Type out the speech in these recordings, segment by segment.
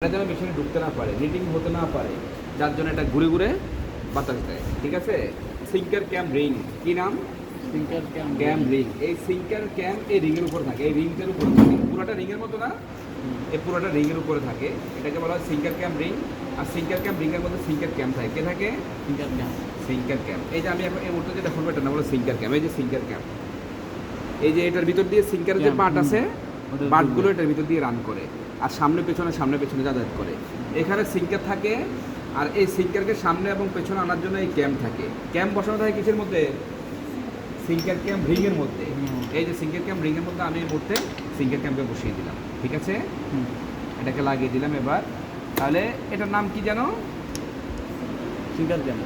এটা যেন মেশিনে ঢুকতে না পারে, নিটিং হতে না পারে, যার জন্য এটা ঘুরে ঘুরে বাতাস দেয়। ঠিক আছে, সিঙ্কার ক্যাম রিং, কি নাম? সিঙ্কার ক্যাম রিং। এই সিঙ্কার ক্যাম এই রিংয়ের উপর থাকে, এই রিংটার উপরে থাকে, পুরোটা রিংয়ের মতো না, এই পুরোটা রিংয়ের উপরে থাকে। এটাকে বলা হয় সিঙ্কার ক্যাম রিং। আর সিঙ্কার ক্যাম রিংয়ের মধ্যে সিঙ্কার ক্যাম থাকে, কে থাকে? সিঙ্কার ক্যাম। সিঙ্কার ক্যাম। এই যে আমি এখন এই মুহূর্তে যেটা খুলবো এটার নাম হলো সিঙ্কার ক্যাম। এই যে সিঙ্কার ক্যাম, এই যে এটার ভিতর দিয়ে সিঙ্কারের যে পার্ট আছে, পার্টগুলো এটার ভিতর দিয়ে রান করে, আর সামনে পেছনে যাতায়াত করে। এখানে সিঙ্কার থাকে, আর এই সিঙ্কারকে সামনে এবং পেছনে আনার জন্য এই ক্যাম থাকে। ক্যাম বসানো থাকে কিসের মধ্যে? সিঙ্কার ক্যাম রিংয়ের মধ্যে। এই যে সিঙ্কার ক্যাম রিংয়ের মধ্যে আমি এই মুহূর্তে সিঙ্কার ক্যামকে বসিয়ে দিলাম। ঠিক আছে, এটাকে লাগিয়ে দিলাম। এবার তাহলে এটার নাম কি জানো? সিঙ্কার ক্যাম।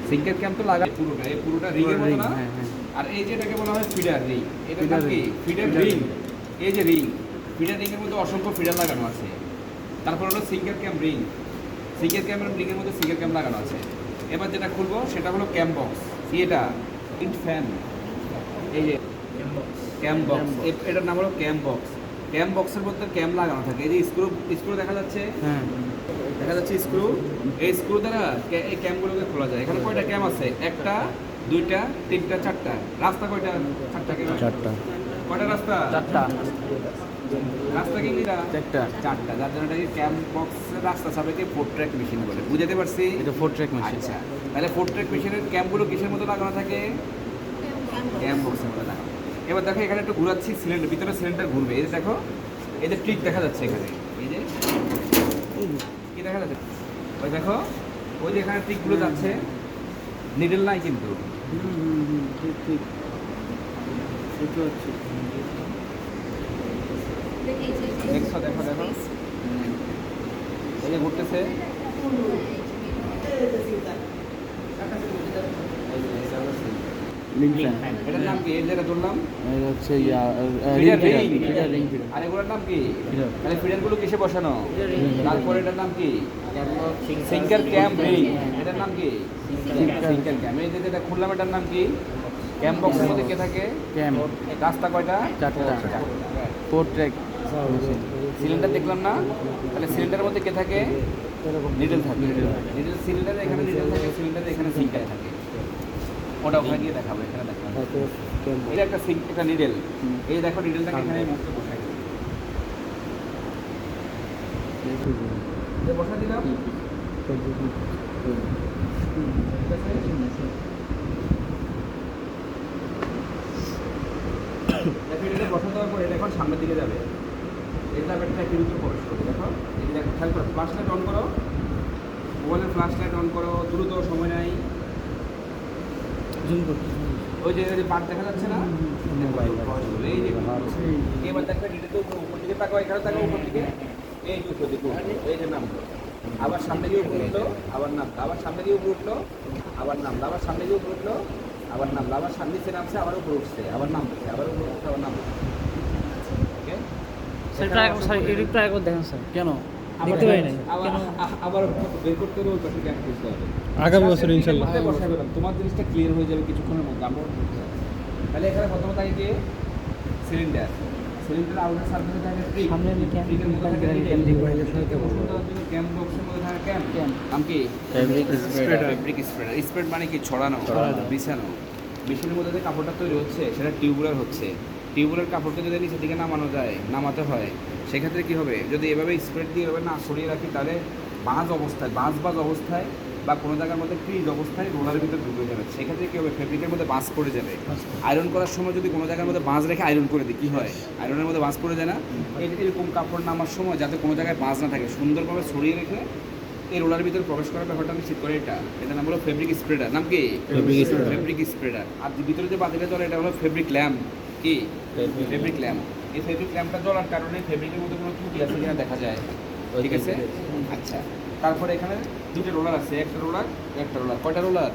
সিঙ্কার ক্যাম তো লাগা পুরোটা, এই পুরোটা রিংয়ের মতো না? হ্যাঁ হ্যাঁ। আর এই যে এটাকে বলা হয় ফিডার রিং। এটার নাম কি? Feeder ring. এই যে রিং, ফিডার রিংয়ের মধ্যে অসংখ্য ফিডার লাগানো আছে। তারপর হলো সিঙ্কার ক্যাম রিং। সিঙ্কার ক্যাম রিংয়ের মধ্যে সিঙ্কার ক্যাম লাগানো আছে। এবার যেটা খুলবো সেটা হলো ক্যাম বক্স। কি এটা? ইট ফ্যান। এই যে ক্যাম বক্স, এটার নাম হলো ক্যাম বক্স। ক্যাম বক্সের মধ্যে ক্যাম লাগানো থাকে। এই যে স্ক্রু দেখা যাচ্ছে, হ্যাঁ দেখা যাচ্ছে স্ক্রু। এই স্ক্রু দ্বারা এই ক্যামগুলোকে খোলা যায়। এখানে কয়টা ক্যাম আছে? একটা, দুইটা, তিনটা, চারটা। রাস্তা কয়টা? চারটা। কয়টা রাস্তা? চারটা। রাস্তা কি চারটা। চারটা, যার জন্য এটাকে ক্যাম্প বক্সের রাস্তা সাপেকে 4 ট্র্যাক মেশিন বলে। বুঝাতে পারছি? এটা 4 ট্র্যাক মেশিন। আচ্ছা, তাহলে 4 ট্র্যাক মেশিনের ক্যাম্পগুলো কিসের মধ্যে লাগানো থাকে? ক্যাম্প বক্সের মধ্যে লাগানো। এবার দেখো এখানে একটু ঘুরাচ্ছি, সিলিন্ডার ভিতরে সিলিন্ডার ঘুরবে। এই যে দেখো, এই যে ট্রিক দেখা যাচ্ছে এখানে। এই যে কি দেখা যাচ্ছে? ওই দেখো, ওই যে এখানে ট্রিকগুলো যাচ্ছে, নিডল নাই কিন্তু। ঠিক ঠিক বুঝতে পারছি। দেখো দেখো দেখো, এই যে ঘুরতেছে। Link fan. এটার নাম কি? এই যেটা ধরলাম এটা হচ্ছে feeder ring. Feeder ring feeder. আর এগুলোর নাম কি? ফিডার। তাহলে ফিডারগুলো কিসে বসানো? তারপরে এটার নাম কি? সিঙ্কার ক্যাম রিং। এটার নাম কি? সিঙ্কার ক্যাম। এই যে যেটা খুললাম এটার নাম কি? ক্যাম বক্সের মধ্যে কে থাকে? ক্যাম। রাস্তা কয়টা? চারটা। 4 ট্র্যাক মেশিন। সিলিন্ডার দেখলাম না? তাহলে সিলিন্ডারের মধ্যে কে থাকে? নিডল থাকে। নিডল সিলিন্ডারে এখানে নিডল থাকে, সিলিন্ডারে এখানে সিঙ্কার থাকে। ওটা ওখানে গিয়ে দেখাবো, এখানে দেখাবো। এটা একটা একটা নিডল। এই দেখো নিডলটাকে এখানে মুখে বসাই দিই। বসা দিলাম। এটা বসা দেওয়ার পরে এটা এখন সামনের দিকে যাবে। এটা একটা ভিতরে প্রবেশ করবে। দেখো, এই দেখো, খেয়াল করো, ফ্ল্যাশ লাইট অন করো, মোবাইলের ফ্ল্যাশ লাইট অন করো, দ্রুত, সময় নাই। ওই যে পার্ট দেখা যাচ্ছে না? এই যে এবার দেখবেন এটা তো উপর দিকে তাকাও, এখানে তাকাও উপর দিকে, এই যে উপর দিকে উঠলো, এই যে নামলো, আবার সামনে গিয়ে উপর উঠলো, আবার নামলো, আবার সামনে গিয়ে উপর উঠলো, আবার নামলো, আবার সামনে গিয়ে উপর উঠলো, আবার নামলো, আবার সামনে নিচে নামছে, আবার উপর উঠছে, আবার নামছে, আবার উপর উঠছে, আবার নামছে। ওকে, দেখেন স্যার। কেন? দেখতে পাই নাই। আবার বের করতে হবে, ওই পাশে ক্যাম্প করতে হবে। আগামী বছর ইনশাআল্লাহ বসাই দিলাম, তোমার জিনিসটা ক্লিয়ার হয়ে যাবে কিছুক্ষণের মধ্যে। আমরা তাহলে এখানে প্রথমত আগে কি? সিলিন্ডার। সিলিন্ডার আউটার সারফেসে থাকে ট্রিক। সামনে ক্যাম ট্রিকের মধ্যে থাকে ক্যাম বক্সের মধ্যে থাকে ক্যাম। নাম কি? Fabric spreader. Fabric spreader. Spread মানে কি? ছড়ানো, বিছানো। মেশিনের মধ্যে যে কাপড়টা তৈরি হচ্ছে সেটা টিউবুলার হচ্ছে। টিউবুলার কাপড়কে যদি নিচের দিকে নামানো যায়, নামাতে হয়, সেক্ষেত্রে কী হবে? যদি এভাবে স্প্রেড দিয়ে এভাবে না সরিয়ে রাখি, তাহলে বাজ অবস্থায় বা কোনো জায়গার মধ্যে ক্রিজ অবস্থায় রোলারের ভিতরে ঢুকে যাবে। সেক্ষেত্রে কী হবে? ফেব্রিকের মধ্যে বাজ পড়ে যাবে। আয়রন করার সময় যদি কোনো জায়গার মধ্যে বাজ রেখে আয়রন করে দিই, কী হয়? আয়রনের মধ্যে বাজ পড়ে যায় না? এরকম কাপড় নামার সময় যাতে কোনো জায়গায় বাজ না থাকে, সুন্দরভাবে সরিয়ে রেখে এই রোলারের ভিতরে প্রবেশ করার ব্যাপারটা নিশ্চিত করে এটা নাম হলো ফেব্রিক স্প্রেডার। নাম কি? Fabric spreader. আর ভিতরে যে বাতিটা জ্বলে এটা হলো ফেব্রিক ল্যাম্প। কি? Fabric lamp. এই ফেব্রিক ল্যাম্পটা জ্বলার কারণে ফেব্রিকের মধ্যে কোনো ত্রুটি আছে কিনা দেখা যায়। ঠিক আছে, আচ্ছা। তারপরে এখানে দুটো রোলার আছে, একটা রোলার। কয়টা রোলার?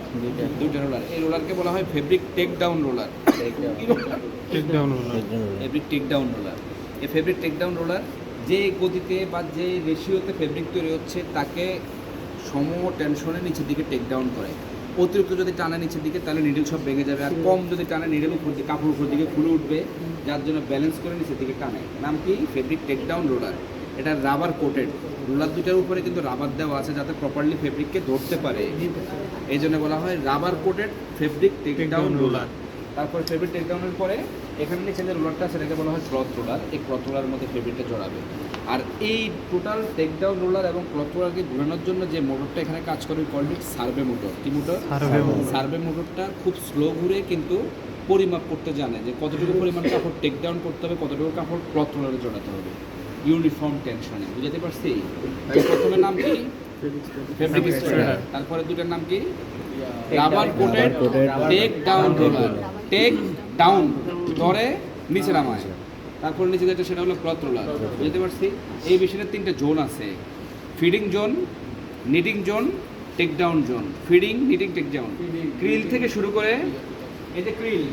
দুইটা রোলার। এই রোলারকে বলা হয় fabric take down roller. Fabric take down roller. এই ফেব্রিক টেক ডাউন রোলার যে গতিতে বা যে রেশিওতে ফেব্রিক তৈরি হচ্ছে তাকে সম টেনশনে নিচের দিকে টেক ডাউন করে। অতিরিক্ত যদি টানে নিচের দিকে তাহলে নিডল সব ভেঙে যাবে, আর কম যদি টানে নিডল উপর দিকে, কাপড় উপর দিকে খুলে উঠবে, যার জন্য ব্যালেন্স করে নিচের দিকে টানে। নাম কি? Fabric take down roller. এটা রাবার কোটেড রোলার দুটার উপরে কিন্তু রাবার দেওয়া আছে যাতে প্রপারলি ফেব্রিককে ধরতে পারে, এই জন্য বলা হয় rubber coated fabric take down roller. তারপরে ফেব্রিক টেকডাউনের পরে এখানে নিচে যে রোলারটা সেটাকে বলা হয় ক্লথ রোলার। এই ক্লথ রোলারের মধ্যে ফেব্রিকটা জড়াবে। আর এই টোটাল টেকডাউন রোলার এবং ক্লথ রোলারকে ঘোরানোর জন্য যে মোটরটা এখানে কাজ করে কল্ড সার্ভে মোটর। কি মোটর? সার্ভে মোটরটা খুব স্লো ঘুরে কিন্তু পরিমাপ করতে জানে যে কতটুকু পরিমাণ কাপড় টেকডাউন করতে হবে, কতটুকু কাপড় ক্লথ রোলারে জড়াতে হবে ইউনিফর্ম টেনশনে। বুঝতে পারছি? প্রথমে নাম কি? Fabric spreader. তারপরে দুটার নাম কি? Rubber coated take down roller. Take down ধরে নিচে নামায়, তারপর নিচে যেটা সেটা হলো ক্লথ রোলার। বুঝতে পারছি? এই মেশিনের 3টে জোন আছে: feeding zone, knitting zone, take down zone. Feeding, knitting, take down. Creel থেকে শুরু করে এই যে ক্রিল,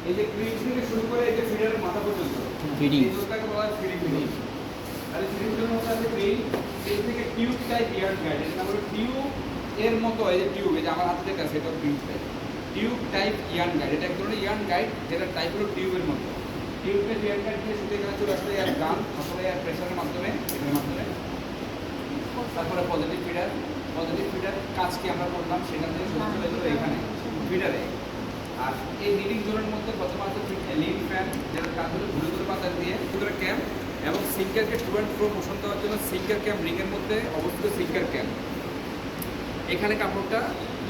এই যে ক্রিল থেকে শুরু করে এই যে ফিডারের মাথা পর্যন্ত ফিডিং। এই জোনটাকে বলা হয় ফিডিং জোন। আর এই ফিডিং জোনের মধ্যে আছে ক্রিল, ক্রিল থেকে টিউব টাইপ ইয়ার গাইড। এটা হলো টিউব এর মতো, এই যে টিউব, এই যে আমার হাতে যেটা আছে এটা tube type. Tube type yarn guide, এটা এক ধরনের ইয়ার্ন গাইড যেটা টাইপ হলো টিউবের মতো। টিউবের ইয়ার্ন গাইড দিয়ে শুধু এখানে চলে আসলে এয়ার গান, তারপরে এয়ার প্রেশারের মাধ্যমে, এটার মাধ্যমে। তারপরে পজিটিভ ফিডার। পজিটিভ ফিডার কাজ কি আমরা করলাম সেখান থেকে শুরু চলে গেলো এখানে ফিডারে। আর এই লিডিং জোনের মধ্যে প্রথমে আছে লিড ফ্যান, যেটা কাজ হলো ঘুরে ঘুরে বাতাস দিয়ে ভিতরে ক্যাম্প, এবং সিঙ্কারকে টু অ্যান্ড ফ্রো মোশন দেওয়ার জন্য সিঙ্কার ক্যাম্প, রিংয়ের মধ্যে অবস্থিত সিঙ্কার ক্যাম্প। এখানে কাপড়টা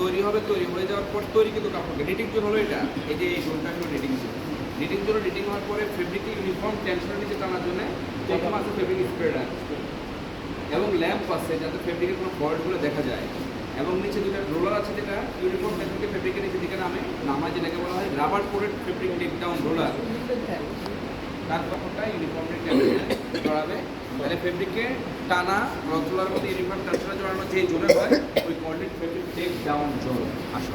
তৈরি হবে, তৈরি হয়ে যাওয়ার পর তৈরি কিন্তু কাপড়কে নিটিং জোন হলো এটা। এই যে এই জোনটা হলো knitting zone. Knitting zone knitting হওয়ার পরে ফেব্রিককে ইউনিফর্ম টেনশনের নিচে টানার জন্য প্রথম আছে ফেব্রিক স্প্রেডার এবং ল্যাম্প আছে যাতে ফেব্রিকের কোনো ফল্টগুলো দেখা যায়, এবং নিচে দুটো রোলার আছে যেটা ইউনিফর্ম টেনশনকে ফেব্রিকের নিচে দিকে নামায়, যেটাকে বলা হয় rubber coated fabric take down roller. তার কাপড়টা ইউনিফর্মের টেনশনে জড়াবে, তাহলে ফেব্রিককে টানা রোলার মধ্যে ইউনিফর্ম টেনশনে জড়ানো যে জোনে হয় ওই coordinate fabric take down zone. আসলে